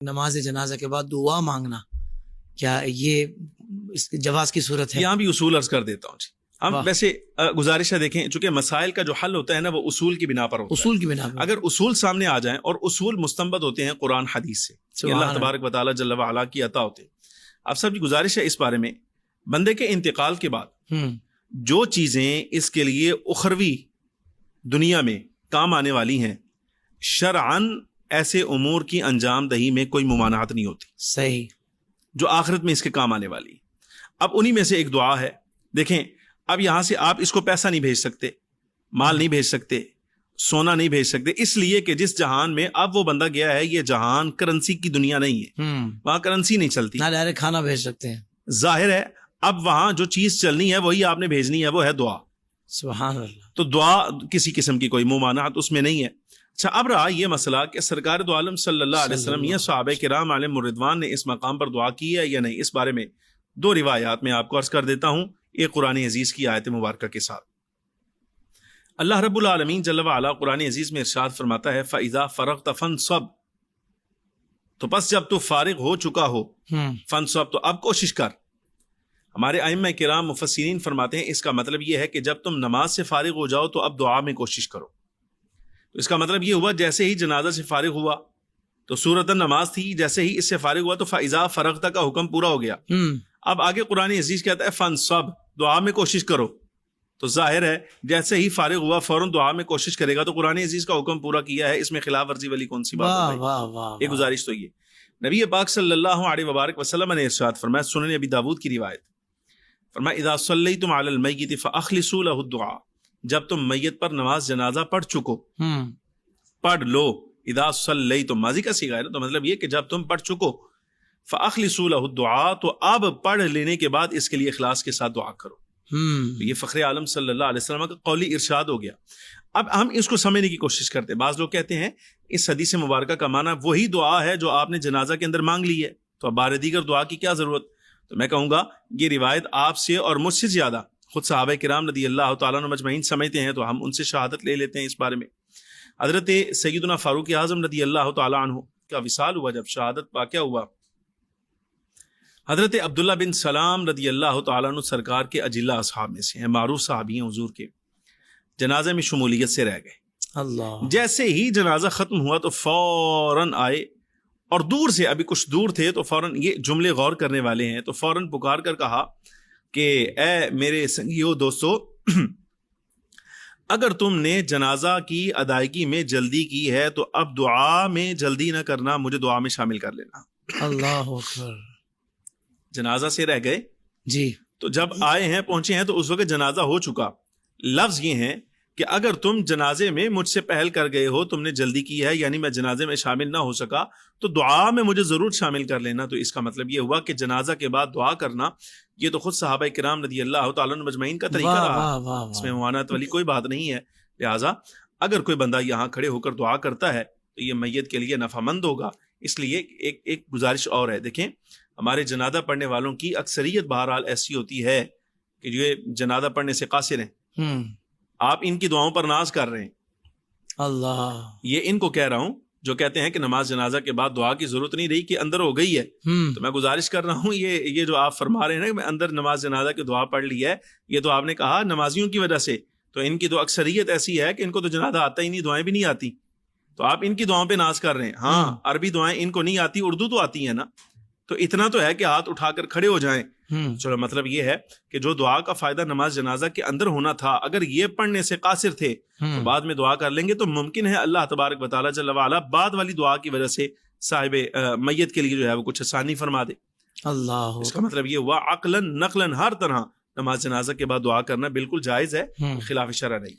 نماز جنازہ کے بعد دعا مانگنا کیا یہ اس جواز کی صورت ہے؟ یہاں بھی اصول عرض کر دیتا ہوں جی. ہم ویسے گزارش ہے دیکھیں، چونکہ مسائل کا جو حل ہوتا ہے نا وہ اصول کی بنا پر ہوتا ہے. اصول کی بنا پر اگر اصول سامنے آ جائیں، اور اصول مستنبط ہوتے ہیں قرآن حدیث سے، یہ اللہ تبارک و تعالیٰ جل وعلا کی عطا ہوتے ہیں. اب سب کی گزارش ہے اس بارے میں، بندے کے انتقال کے بعد جو چیزیں اس کے لیے اخروی دنیا میں کام آنے والی ہیں، شرعاً ایسے امور کی انجام دہی میں کوئی ممانعت نہیں ہوتی. صحیح. جو آخرت میں اس کے کام آنے والی. اب انہی میں سے ایک دعا ہے. دیکھیں، اب یہاں سے آپ اس کو پیسہ نہیں بھیج سکتے، مال نہیں بھیج سکتے، سونا نہیں بھیج سکتے، اس لیے کہ جس جہان میں اب وہ بندہ گیا ہے، یہ جہان کرنسی کی دنیا نہیں ہے. وہاں کرنسی نہیں چلتی، نہ ڈائریکٹ کھانا بھیج سکتے ہیں. ظاہر ہے اب وہاں جو چیز چلنی ہے وہی آپ نے بھیجنی ہے، وہ ہے دعا. سبحان اللہ. تو دعا کسی قسم کی کوئی ممانعت اس میں نہیں ہے. اچھا، اب رہا یہ مسئلہ کہ سرکار دو عالم صلی اللہ علیہ وسلم یا صحابہ کرام علیہم الرضوان نے اس مقام پر دعا کی ہے یا نہیں، اس بارے میں دو روایات میں آپ کو عرض کر دیتا ہوں، ایک قرآن عزیز کی آیت مبارکہ کے ساتھ. اللہ رب العالمین جل وعلا قرآن عزیز میں ارشاد فرماتا ہے فَإِذَا فَرَغْتَ فَانْصَبْ، تو بس جب تو فارغ ہو چکا ہو، فَانْصَبْ، تو اب کوشش کر. ہمارے ائمہ کرام مفسرین فرماتے ہیں اس کا مطلب یہ ہے کہ جب تم نماز سے فارغ ہو جاؤ تو اب دعا میں کوشش کرو. تو اس کا مطلب یہ ہوا جیسے ہی جنازہ سے فارغ ہوا تو سورۃ النماز تھی، جیسے ہی اس سے فارغ ہوا تو فَإِذَا فَرَغْتَ کا حکم پورا ہو گیا. اب آگے قرآن عزیز کہتا ہے فَانْصَبْ، دعا میں کوشش کرو. تو ظاہر ہے جیسے ہی فارغ ہوا فوراً دعا میں کوشش کرے گا. تو قرآن عزیز کا حکم پورا کیا ہے، اس میں خلاف ورزی والی کون سی بات ہے؟ یہ گزارش تو یہ نبی پاک صلی اللہ علیہ وبارک وسلم نے ارشاد فرمایا، سنن ابی داؤد کی روایت، فرمایا اذا صلیتم علی المیت فاخلصوا له الدعاء، جب تم میت پر نماز جنازہ پڑھ چکو، پڑھ لو. اذا صلیتم ماضی کا صیغہ ہے، تو مطلب یہ کہ جب تم پڑھ چکو، فاخلصوا له الدعاء، تو اب پڑھ لینے کے بعد اس کے لیے اخلاص کے ساتھ دعا کرو. تو یہ فخر عالم صلی اللہ علیہ وسلم کا قولی ارشاد ہو گیا. اب ہم اس کو سمجھنے کی کوشش کرتے ہیں. بعض لوگ کہتے ہیں اس حدیث مبارکہ کا معنی وہی دعا ہے جو آپ نے جنازہ کے اندر مانگ لی ہے، تو اب بار دیگر دعا کی کیا ضرورت؟ تو میں کہوں گا یہ روایت آپ سے اور مجھ سے زیادہ خود صحابہ کرام رضی اللہ تعالیٰ عنہ مجمعین سمجھتے ہیں، تو ہم ان سے شہادت لے لیتے ہیں اس بارے میں. حضرت سیدنا فاروق اعظم رضی اللہ تعالیٰ عنہ کا وصال ہوا، جب شہادت واقع ہوا، حضرت عبداللہ بن سلام رضی اللہ تعالیٰ عنہ سرکار کے اجلہ اصحاب میں سے ہیں، معروف صحابی ہیں حضور کے، جنازے میں شمولیت سے رہ گئے. اللہ. جیسے جیسے ہی جنازہ ختم ہوا تو فوراً آئے، اور دور سے، ابھی کچھ دور تھے، تو فوراً، یہ جملے غور کرنے والے ہیں، تو فوراً پکار کر کہا کہ اے میرے سنگیو دوستو، اگر تم نے جنازہ کی ادائیگی میں جلدی کی ہے تو اب دعا میں جلدی نہ کرنا، مجھے دعا میں شامل کر لینا. اللہ اکبر. جنازہ سے رہ گئے جی. تو جب آئے ہیں، پہنچے ہیں، تو اس وقت جنازہ ہو چکا. لفظ یہ ہیں کہ اگر تم جنازے میں مجھ سے پہل کر گئے ہو، تم نے جلدی کی ہے، یعنی میں جنازے میں شامل نہ ہو سکا، تو دعا میں مجھے ضرور شامل کر لینا. تو اس کا مطلب یہ ہوا کہ جنازہ کے بعد دعا کرنا یہ تو خود صحابہ کرام رضی اللہ تعالیٰ عنہ مجمعین کا طریقہ رہا، اس میں ممانعت والی کوئی بات نہیں ہے. لہٰذا اگر کوئی بندہ یہاں کھڑے ہو کر دعا کرتا ہے تو یہ میت کے لیے نفع مند ہوگا. اس لیے ایک گزارش اور ہے، دیکھیں ہمارے جنازہ پڑھنے والوں کی اکثریت بہرحال ایسی ہوتی ہے کہ جو جنازہ پڑھنے سے قاصر ہیں. آپ ان کی دعاؤں پر ناز کر رہے ہیں. اللہ. یہ ان کو کہہ رہا ہوں جو کہتے ہیں کہ نماز جنازہ کے بعد دعا کی ضرورت نہیں رہی، کہ اندر ہو گئی ہے. تو میں گزارش کر رہا ہوں یہ جو آپ فرما رہے ہیں نا کہ میں اندر نماز جنازہ کی دعا پڑھ لی ہے، یہ تو آپ نے کہا نمازیوں کی وجہ سے. تو ان کی تو اکثریت ایسی ہے کہ ان کو تو جنازہ آتا ہی نہیں، دعائیں بھی نہیں آتی. تو آپ ان کی دعاؤں پہ ناز کر رہے ہیں. ہاں، عربی دعائیں ان کو نہیں آتی، اردو تو آتی ہے نا. تو اتنا تو ہے کہ ہاتھ اٹھا کر کھڑے ہو جائیں. چلو، مطلب یہ ہے کہ جو دعا کا فائدہ نماز جنازہ کے اندر ہونا تھا، اگر یہ پڑھنے سے قاصر تھے تو بعد میں دعا کر لیں گے. تو ممکن ہے اللہ تبارک و تعالیٰ جل وعلا بعد والی دعا کی وجہ سے صاحب میت کے لیے جو ہے وہ کچھ آسانی فرما دے. اللہ. اس کا مطلب یہ ہوا عقلاً نقلاً ہر طرح نماز جنازہ کے بعد دعا کرنا بالکل جائز ہے، خلاف شرع نہیں.